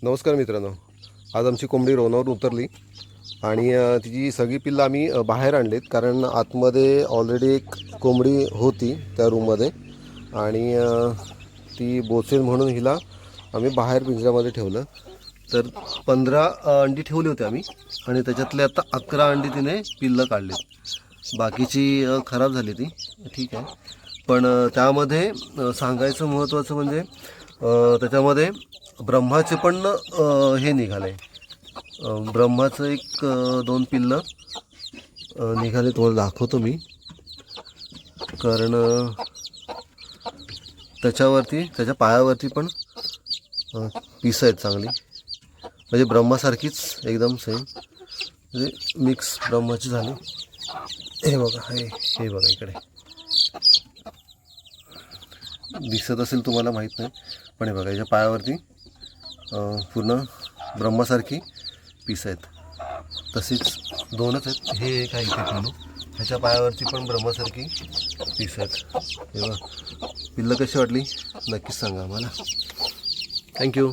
नमस्कार मित्रांनो, आज आमची कोंबडी रोनावर उतरली आणि तिची सगळी पिल्लं आम्ही बाहेर आणलीत कारण आतमध्ये ऑलरेडी एक कोंबडी होती त्या रूममध्ये आणि ती बोचेल म्हणून हिला आम्ही बाहेर पिंजऱ्यामध्ये ठेवलं. तर 15 अंडी ठेवली होती आम्ही आणि त्याच्यातले आता 11 अंडी तिने पिल्लं काढलीत. बाकीची खराब झाली ती, ठीक आहे. पण त्यामध्ये सांगायचं महत्त्वाचं म्हणजे त्याच्यामध्ये ब्रह्माचे पण हे निघाले. ब्रह्माचं एक 2 पिल्लं निघाले, तुम्हाला दाखवतो मी. कारण त्याच्यावरती त्याच्या पायावरती पण पिसं आहेत चांगली, म्हणजे ब्रह्मासारखीच एकदम सेम, म्हणजे मिक्स ब्रह्माची झाली. हे बघा, हे बघा इकडे दिसत असेल तुम्हाला, माहीत नाही, पण हे बघा याच्या पायावरती पूर्ण ब्रह्मासारखी पीस आहेत. तशीच 2च आहेत, हे एक आहे इथे पिल्लू, ह्याच्या पायावरती पण ब्रह्मासारखी पीस आहेत. हे बघा, पिल्लं कशी वाटली नक्कीच सांगा आम्हाला. थँक्यू.